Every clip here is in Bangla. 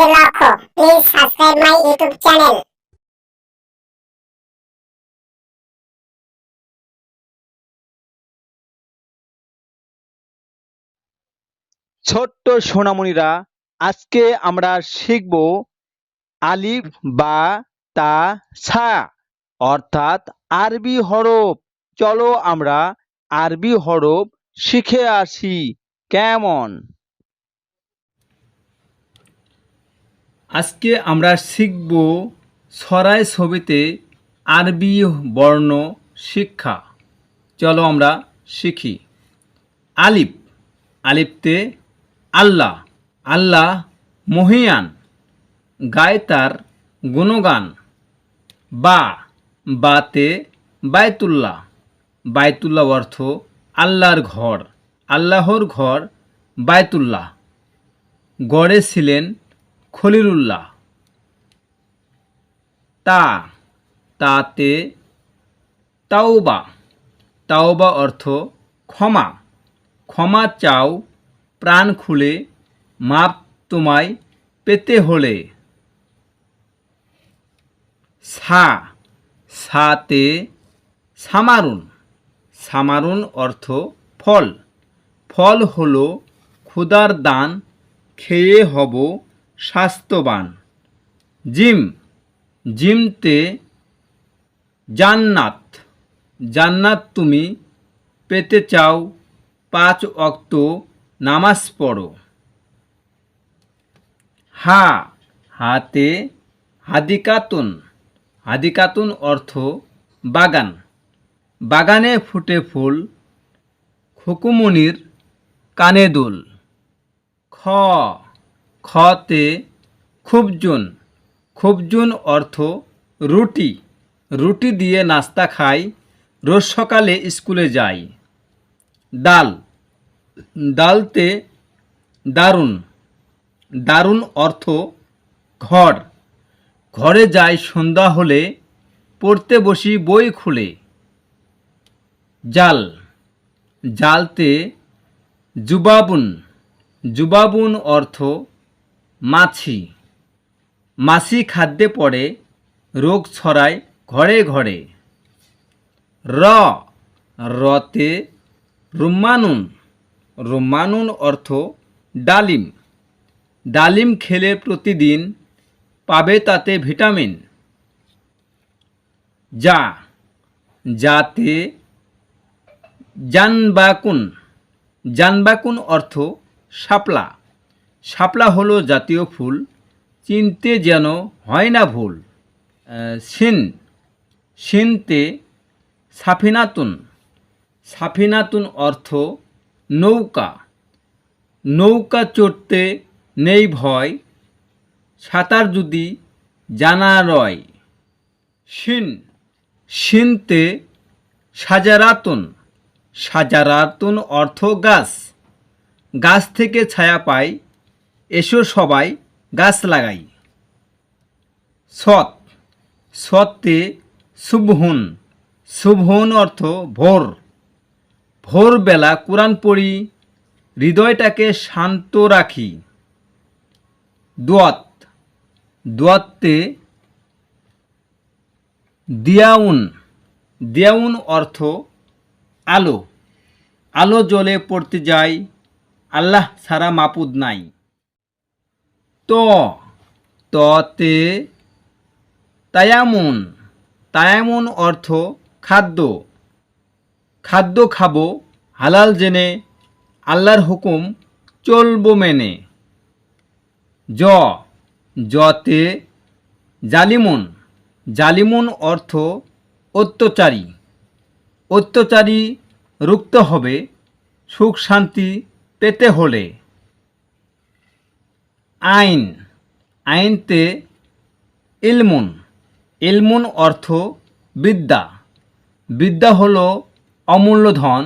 আপনাদের লক্ষ্য। Please subscribe my YouTube channel. ছোট্ট সোনামণিরা, আজকে আমরা শিখব আলিফ বা তা সা অর্থাৎ আরবি হরফ। চলো আমরা আরবি হরফ শিখে আসি। কেমন? আজকে আমরা শিখব ছড়ায় ছবিতে আরবি বর্ণ শিক্ষা। চলো আমরা শিখি। আলিফ, আলিফতে আল্লাহ, আল্লাহ মহিয়ান, গায় তার গুণগান। বা, বাতে বায়তুল্লাহ, বায়তুল্লাহ অর্থ আল্লাহর ঘর, আল্লাহর ঘর বায়তুল্লাহ। গড়ে ছিলেন খলিলুল্লাহ। তা, তাতে তাওবা, তাওবা অর্থ ক্ষমা, ক্ষমা চাও প্রাণ খুলে, মাপ তোমায় পেতে হলে। সা, সাতে সামারুন, সামারুন অর্থ ফল, ফল হলো ক্ষুধার দান, খেয়ে হব স্বাস্থ্যবান। জিম, জিমতে জান্নাত, জান্নাত তুমি পেতে চাও 5 ওয়াক্ত নামাজ পড়ো। হা, হাতে হাদিকাতুন, হাদিকাতুন অর্থ বাগান, বাগানে ফুটে ফুল, খুকুমনির কানে দুল। খ, খতে খুবজুন, খুবজুন অর্থ রুটি, রুটি দিয়ে নাস্তা খাই, রোজ সকালে স্কুলে যাই। দাল, দালতে দারুন, দারুন অর্থ ঘর, ঘরে যাই সন্ধ্যা হলে, পড়তে বসি বই খুলে। জাল, জালতে জুবাবুন, জুবাবুন অর্থ মাছি, মাছি খাদ্যে পড়ে, রোগ ছড়ায় ঘরে ঘরে। র, রতে রুম্মানুন, রুম্মানুন অর্থ ডালিম, ডালিম খেলে প্রতিদিন পাবে তাতে ভিটামিন। যা, যাতে জানবাকুন, জানবাকুন অর্থ শাপলা, শাপলা হলো জাতীয় ফুল, চিনতে যেন হয় না ভুল। সিন, সিনতে সাফিনাতুন, সাফিনাতুন অর্থ নৌকা, নৌকা চড়তে নেই ভয়, সাঁতার যদি জানা রয়। শিন, শিনতে সাজারাতুন, সাজারাতুন অর্থ গাছ, গাছ থেকে ছায়া পাই, এসো সবাই গাছ লাগাই। সৎ, সতে সুবহুন, সুবহুন অর্থ ভোর, ভোরবেলা কোরআন পড়ি, হৃদয়টাকে শান্ত রাখি। দোয়াত, দোয়াতে দিয়াউন, দিয়াউন অর্থ আলো, আলো জ্বলে পড়তে যাই, আল্লাহ ছাড়া মাবুদ নাই। ত, ততে তায়ামুন, তায়ামুন অর্থ খাদ্য, খাদ্য খাবো হালাল জেনে, আল্লাহর হুকুম চলবো মেনে। জ, জতে জালিমুন, জালিমুন অর্থ অত্যাচারী, অত্যাচারী রুখতে হবে, সুখ শান্তি পেতে হলে। আইন, আইনতে ইলমুন, ইলমুন অর্থ বিদ্যা, বিদ্যা হলো অমূল্য ধন,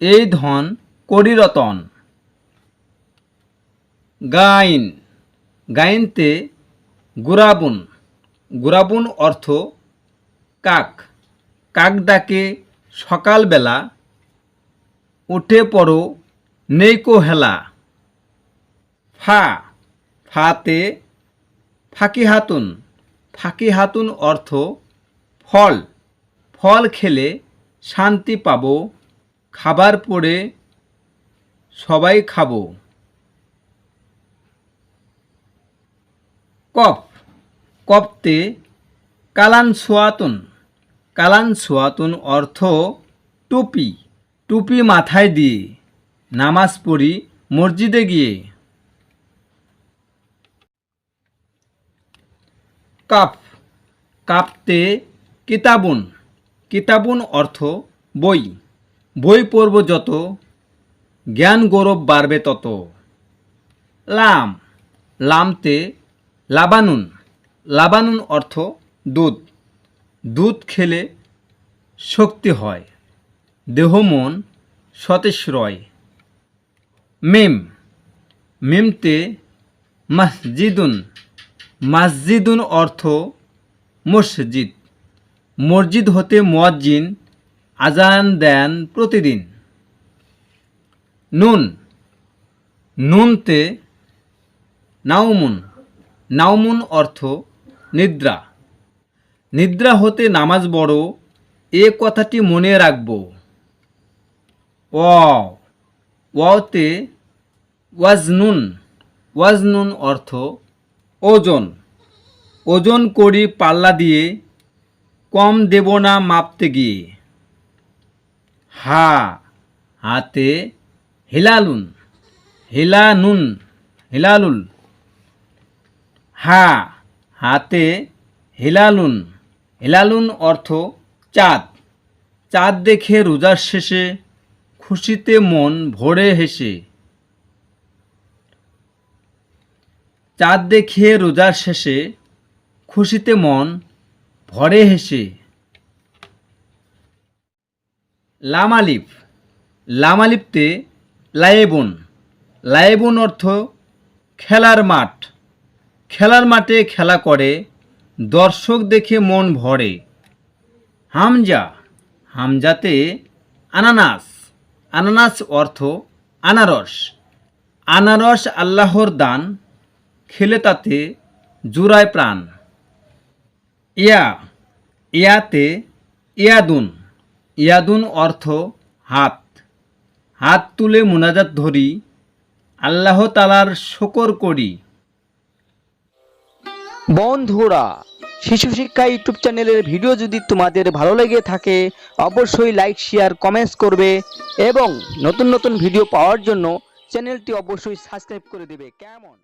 এই ধন করি রতন। গাইন, গাইনতে গুরাবুন, গুরাবুন অর্থ কাক, কাক ডাকে সকালবেলা, উঠে পড়ো নেই কো হেলা। ফা, ফাতে ফাকিহাতুন, ফাকিহাতুন অর্থ ফল, ফল খেলে শান্তি পাবো, খাবার পরে সবাই খাবো। কফ, কফতে কালান সোয়াতুন, কালান সোয়াতুন অর্থ টুপি, টুপি মাথায় দিয়ে নামাজ পড়ি মসজিদে গিয়ে। কাফ, কাফতে কিতাবুন, কিতাবুন অর্থ বই, বই পড়ব যত জ্ঞান গৌরব বাড়বে তত। লাম, লামতে লাবানুন, লাবানুন অর্থ দুধ, দুধ খেলে শক্তি হয়, দেহ মন সতেজ রয়। মিম, মিমতে মসজিদুন, মসজিদুন অর্থ মসজিদ, মসজিদ হতে মুয়াজ্জিন আজান দেন প্রতিদিন। নুন, নুনতে নাউমুন, নাউমুন অর্থ নিদ্রা, নিদ্রা হতে নামাজ বড় এ কথাটি মনে রাখব। ওয়াও, ওয়াওতে ওয়াজনুন, ওয়াজনুন অর্থ ওজন, ওজন করি পাল্লা দিয়ে কম দেব না মাপতে গিয়ে। হা, হাতে হিলালুন, হিলানুন, হিলালুল। হা, হাতে হিলালুন, হিলালুন অর্থ চাঁদ, চাঁদ দেখে রোজার শেষে খুশিতে মন ভরে হেসে। চাঁদ দেখে রোজার শেষে খুশিতে মন ভরে হেসে। লামালিপ, লামালিপতে লায়েবুন, লায়েবুন অর্থ খেলার মাঠ, খেলার মাঠে খেলা করে দর্শক দেখে মন ভরে। হামজা, হামজাতে আনানাস, আনানাস অর্থ আনারস, আনারস আল্লাহর দান খেলে তাতে জুড়ায় প্রাণ। ইয়া, ইয়াতে ইয়াদুন, ইয়াদুন অর্থ হাত, হাত তুলে মুনাজাত ধরি আল্লাহ তাআলার শুকর করি। বন্ধুরা, শিশু শিক্ষা ইউটিউব চ্যানেলের ভিডিও যদি তোমাদের ভালো লেগে থাকে অবশ্যই লাইক শেয়ার কমেন্টস করবে এবং নতুন নতুন ভিডিও পাওয়ার জন্য চ্যানেলটি অবশ্যই সাবস্ক্রাইব করে দেবে। কেমন?